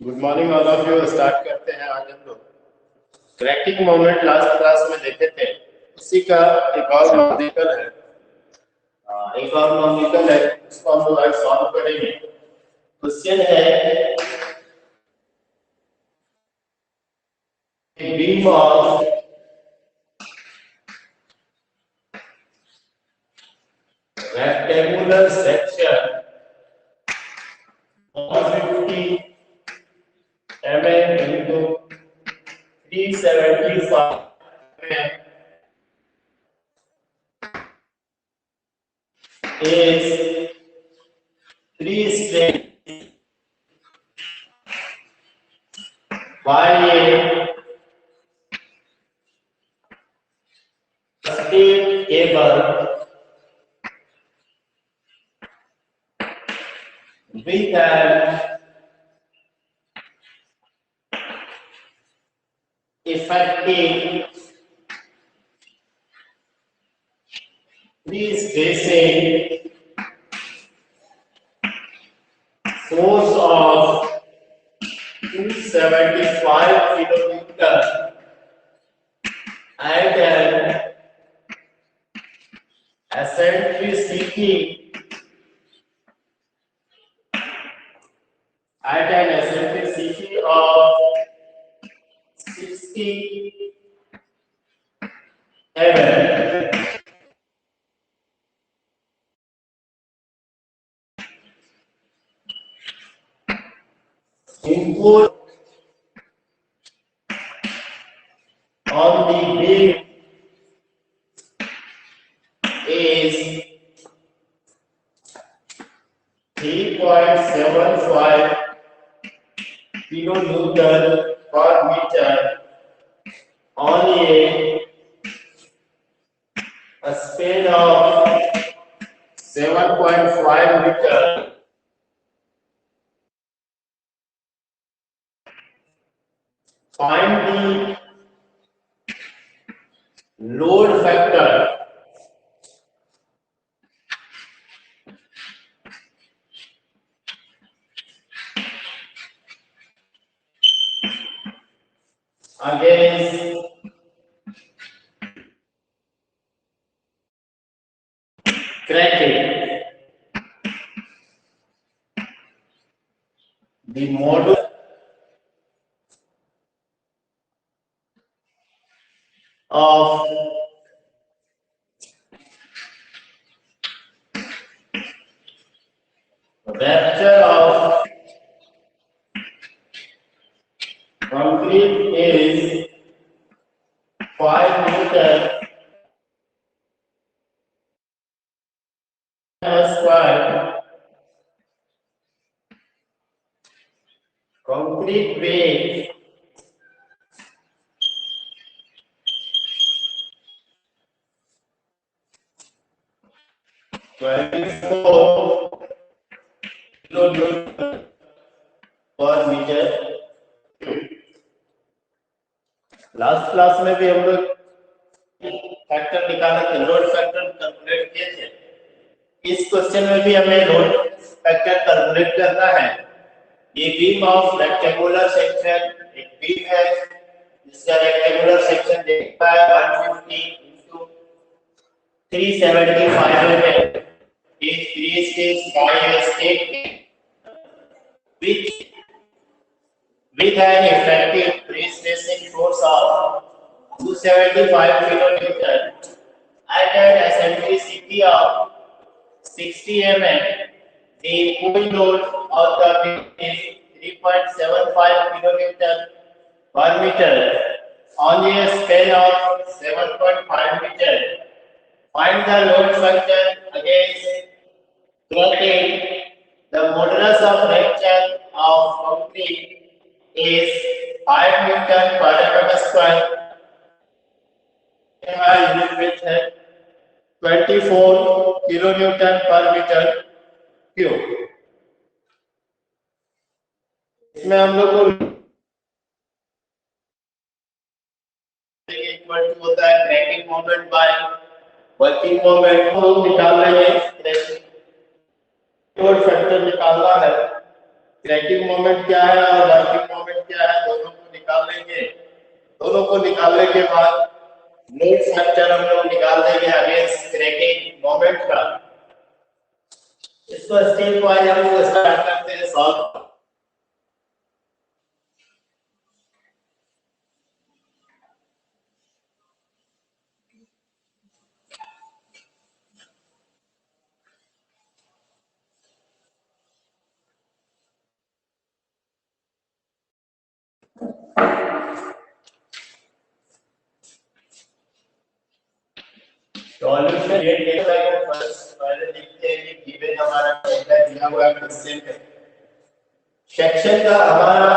Good morning all of you. Start करते हैं। आज हम लोग क्रैकिंग मोमेंट लास्ट क्लास में देखे थे, उसी का एक और न्यूमेरिकल है। उसको हम लोग आज सॉल्व करेंगे। क्वेश्चन है beam of rectangular section 150 mm into 375 mm is three straight by a steel cable with an effective free-spacing force of 275 kilonewton and an eccentricity of 60 mm. Input on the beam is 3.75 kilonewton per meter on a span of 7.5 meter. Find the load factor against cracking. The modulus of rupture of concrete is 5 meter square. Concrete weight 24 kilonewton per meter. Last class में भी हम लोग factor निकाले थे, load factor calculate किए थे। इस question में भी हमें लोड फैक्टर कैलकुलेट करना है। ये बीम ऑफ रेक्टेंगुलर सेक्शन एक बीम है जिसका रेक्टेंगुलर सेक्शन देखता है 150 into 375 mm is three-stage by a stake with an effective free-spacing force of 275 kilonewton at an eccentricity of 60 mm. The full load of the beam is 3.75 kilonewton per meter on a span of 7.5 meter. Find the load factor against cracking. The modulus of rupture of concrete is 5 Newton per mm square. Unit weight है 24 kilonewton per meter cube. इसमें हम लोग को equal to होता है cracking moment by working moment. हम लोग निकाल रहे हैं लोड फैक्टर निकालना है। क्रैकिंग मोमेंट क्या है और वर्किंग मोमेंट क्या है, दोनों को निकाल लेंगे। दोनों को निकालने के बाद लोड फैक्टर हम लोग निकाल देंगे अगेंस्ट क्रैकिंग मोमेंट का। इसको स्टेप वाइज हम लोग स्टार्ट करते हैं सॉल्व। सॉल्यूशन ये देखा है पहले देखते हैं कि गिवन हमारा क्या दिया हुआ है क्वेश्चन में। सेक्शन का हमारा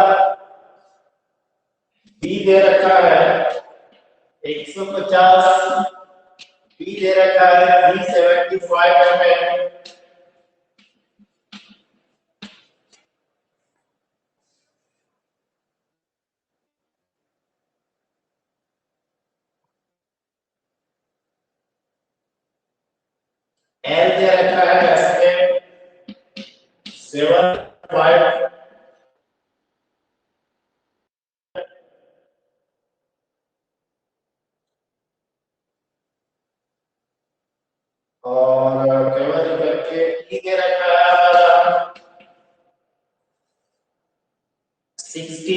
बी दे रखा है 150, बी दे रखा है 375 mm, एल दे रखा है इसमें 75 और केवल करके ई दे रखा है हमारा 60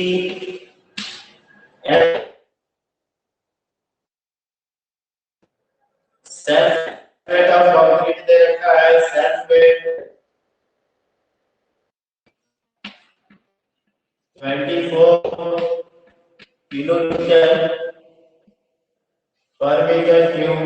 and self weight of concrete दे रखा है सेल्फ वेट 24 किलो न्यूटन पर मीटर क्यूब।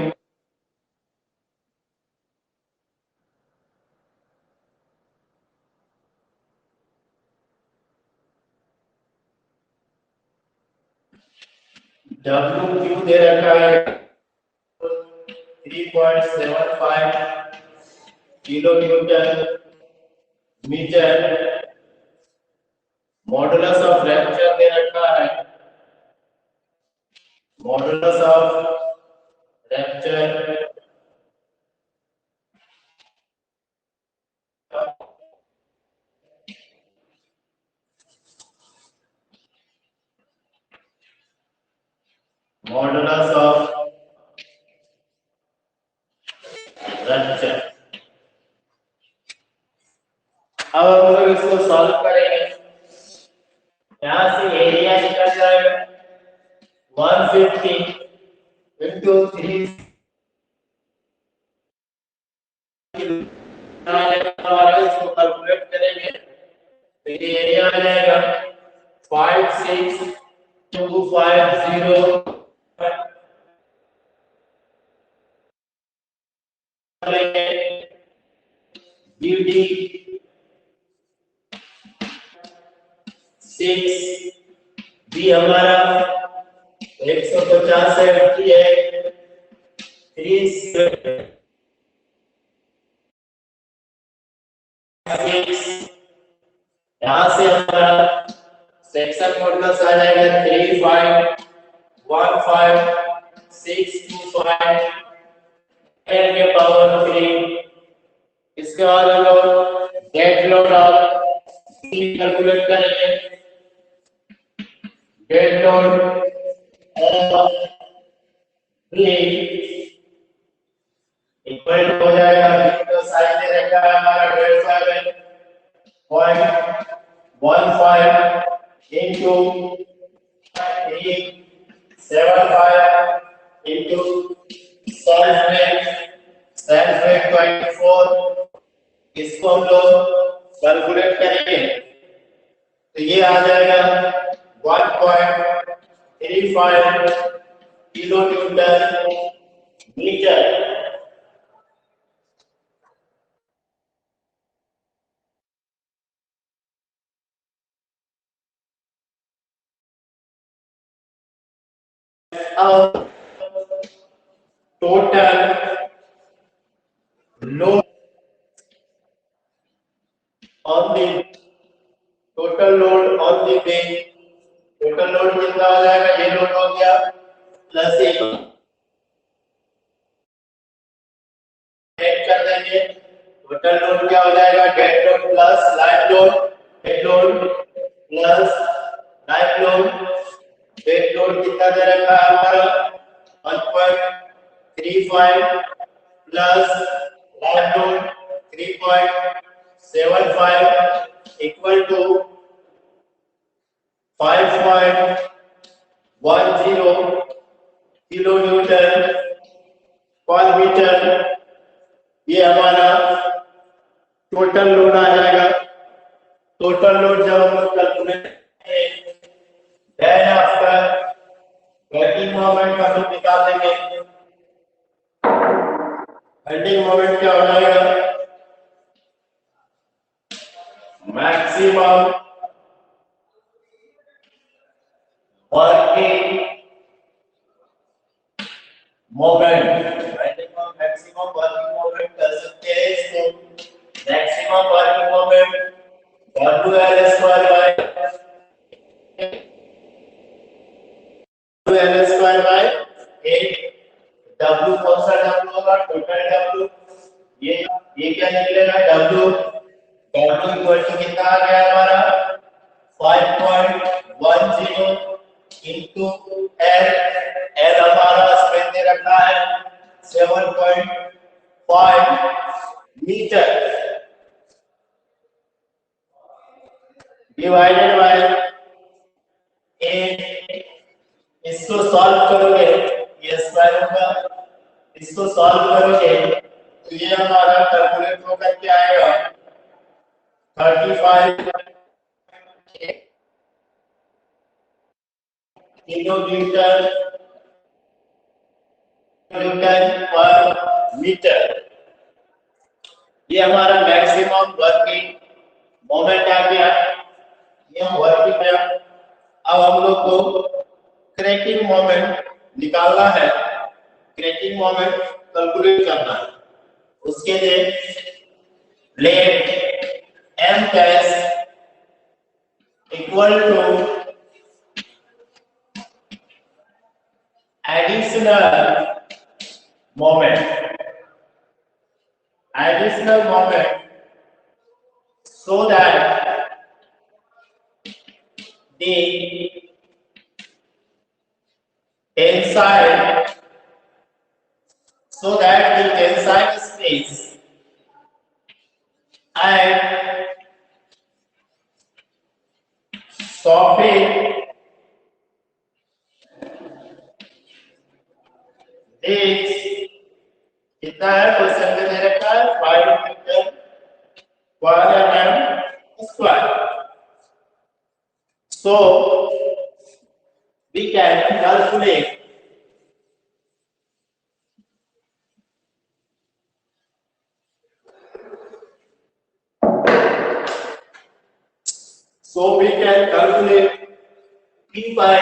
डब्ल्यू क्यू दे रखा है 3.75 kilo newton metre. Modulus of rupture दे रखा है, modulus of rupture modulus of rupture. अब हम लोग इसको सॉल्व करेंगे। यहां से एरिया निकल जाएगा 150 into 3 हमारा इसको कैलकुलेट करेंगे तो ये एरिया आ जाएगा 56,250 BD 6 बी हमारा 150 से 80 है 3 यहाँ से हमारा सेक्शन मॉडुलस आ जाएगा 3515625 10 के पावर 3। इसके बाद हम लोग डेड लोड ऑफ कैलकुलेट करेंगे। डेड लोड इक्वल हो जाएगा तो साइज दे रखा है हमारा 1.15 into 375 into self weight 24। इसको हम लोग कैलकुलेट करेंगे तो ये आ जाएगा 1.35 kilo newton metre. Total load on the total load on the bench, total load कितना हो जाएगा, ये लोड हो गया प्लस एक ऐड कर देंगे। टोटल लोड क्या हो जाएगा, dead load plus live load weight load plus live load. Weight load कितना दे रखा है हमारा 1.35 plus live load 3.75 equal to 5.10 kilo newton पर मीटर। ये हमारा टोटल लोड आ जाएगा। टोटल लोड जब हम लोग calculate then after working moment का हम निकाल लेंगे। वर्किंग मोमेंट क्या हो जाएगा maximum working moment. Maximum working moment कर सकते हैं इसको। Maximum working moment WL square by W कौन सा W होगा टोटल W। ये क्या निकलेगा W इक्वल टू कितना आ गया हमारा 5.10 इनटू L। L हमारा स्पेन दे रखा है 7.5 मीटर डिवाइडेड बाय 8। इसको सॉल्व करोगे ये स्क्वायर होगा। इसको सॉल्व करोगे तो ये हमारा कैलकुलेट होकर के आएगा 35 किलो न्यूटन पर मीटर। ये हमारा मैक्सिमम वर्किंग मोमेंट आ गया। ये वर्किंग है। अब हम लोग को क्रैकिंग मोमेंट निकालना है। क्रैकिंग मोमेंट कैलकुलेट करना है। उसके लिए let m cash equal to additional moment so that the tensile stress and soffit is कितना है क्वेश्चन में दे रखा है 5 मीटर पर mm square. So we can calculate P by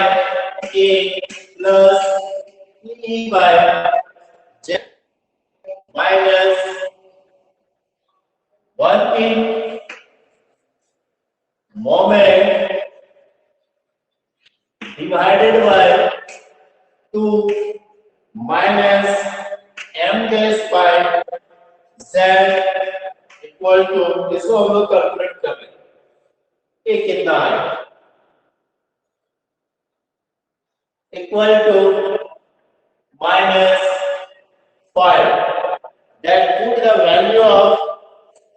A plus E by Z minus working moment divided by 2 minus m dash by z equal to इसको हम लोग calculate कर लेंगे। ये कितना है equal to minus 5 that put the value of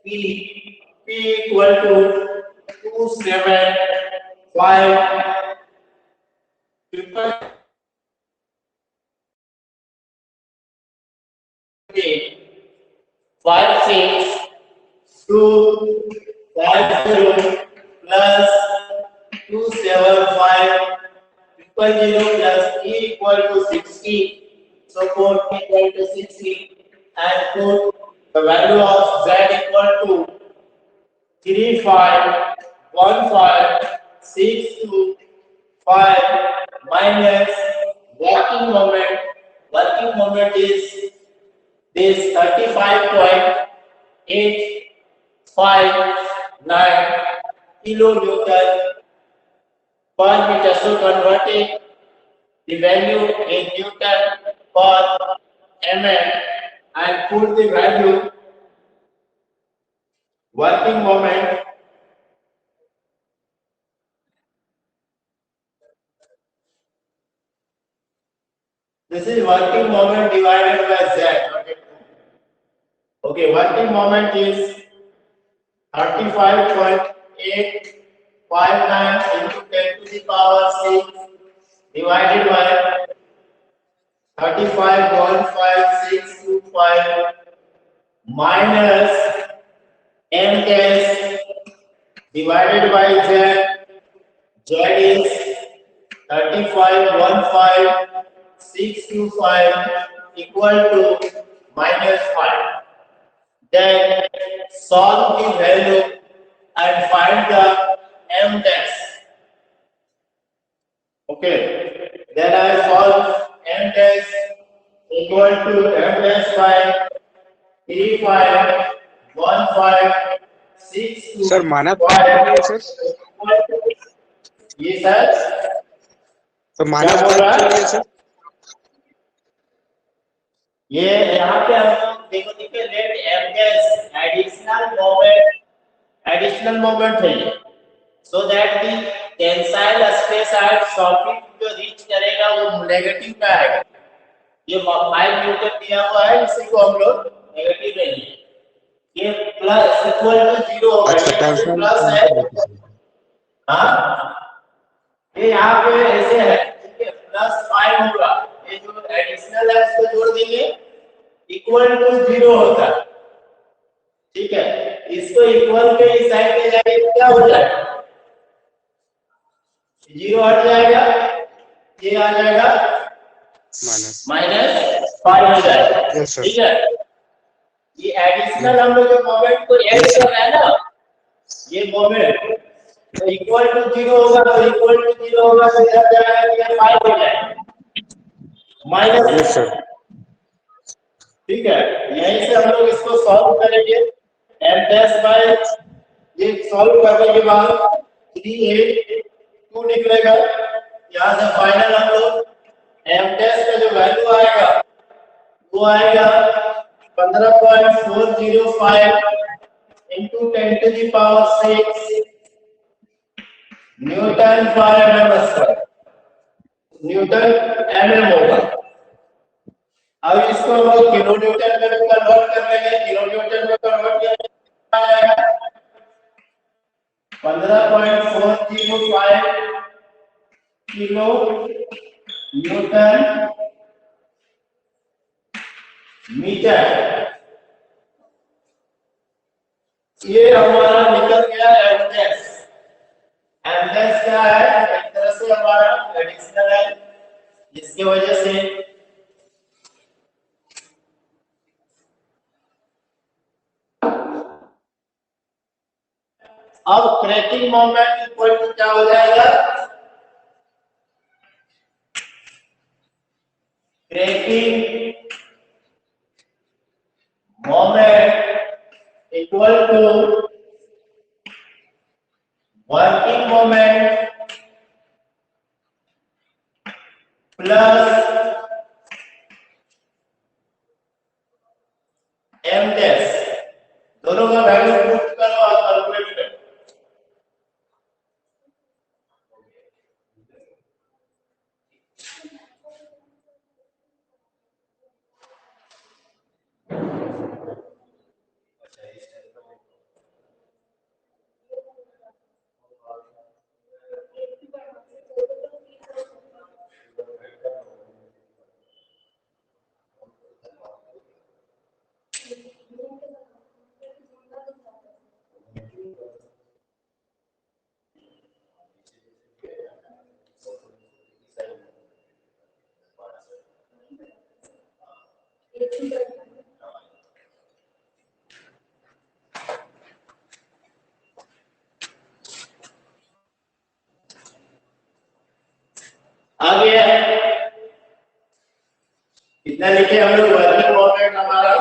p equal to 275 56250 plus 275 0 plus e equal to 60. So put equal to 60 and put the value of z equal to 351562 minus working moment. Working moment is this 35.859 kilonewton per meter. So converting the value in Newton per mm and put the value working moment This is working moment divided by z. Okay, working moment is 35.859 into 10 to the power 6 divided by 35.5625 minus m dash divided by z. Z is 35.15625 equal to minus 5. Then solve the value and find the m dash. Okay. Then I solve m dash equal to m dash by 35.15625. Sir मानक चाहिए sir ये sir तो क्या मानक बोल रहा चाहिए है? सर ये यहाँ पे हम लोग देखो let M dash additional moment है ये, so that the tensile stress at socket जो रीच करेगा वो नेगेटिव का आएगा। ये 5 न्यूटन दिया हुआ है, इसी को हम लोग नेगेटिव लेंगे। ये प्लस इक्वल टू 0 होगा, अच्छा ये टेंशन प्लस है। हाँ, ये यहाँ पे ऐसे है, ठीक है, +5 होगा, ये जो एडिशनल है उसको जोड़ देंगे, इक्वल टू 0 होता है, ठीक है। इसको इक्वल के इस साइड में जाएंगे तो क्या हो जाएगा? 0 हट जाएगा, ये आ जाएगा -5 हो जाएगा, ठीक है। ये एडिशनल हम लोग जो मोमेंट को ऐड कर रहे हैं ना, ये मोमेंट तो इक्वल टू 0 होगा, तो इक्वल टू 0 होगा तो इधर जाएगा तो ये 5 हो जाएगा माइनस, ठीक है। यहीं से हम लोग इसको सॉल्व करेंगे। m डैश बाय ये सॉल्व करने के बाद 382 निकलेगा। यहाँ से फाइनल हम लोग m डैश का जो वैल्यू आएगा वो आएगा 15.405 into 10 to the power 6 Newton पर mm स्क्वायर, न्यूटन mm होगा। अब इसको हम लोग किलो न्यूटन में कन्वर्ट कर लेंगे, किलो न्यूटन में कन्वर्ट करने आ जाएगा 15.405 किलो न्यूटन मीटर। ये हमारा निकल गया एमडेस। एमडेस क्या है? एक तरह से हमारा एडिशनल है, जिसकी वजह से अब क्रैकिंग मोमेंट इक्वल टू क्या हो जाएगा? Cracking moment equal to working moment plus M dash, दोनों का वैल्यू पुट करो और कैलकुलेट करो। आगे कितना लिखे हम लोग? वर्किंग मोमेंट हमारा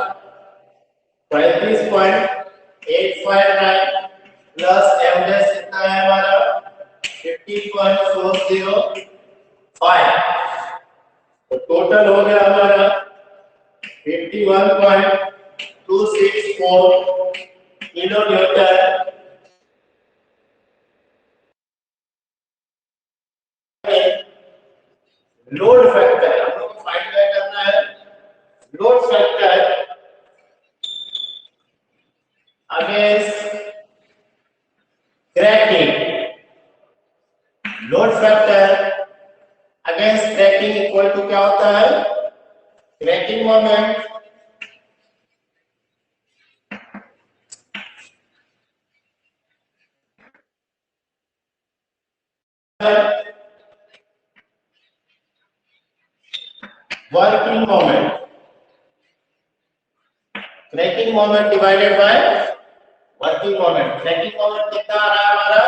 35.859 प्लस एम डैश कितना है हमारा 50.405, तो टोटल हो गया हमारा 51.264 किलो न्यूटन लोड फैक्टर हम लोग find working moment, cracking moment divided by working moment. Cracking moment कितना आ रहा है हमारा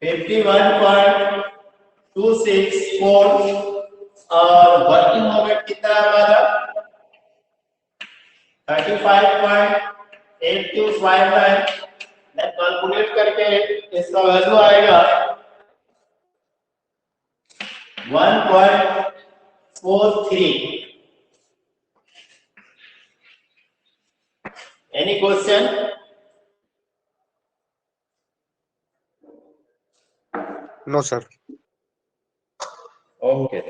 51.264 और वर्किंग मोमेंट कितना है हमारा 35.8259। मैं कैलकुलेट करके इसका वैल्यू आएगा 1.43। Any question? No, sir. Okay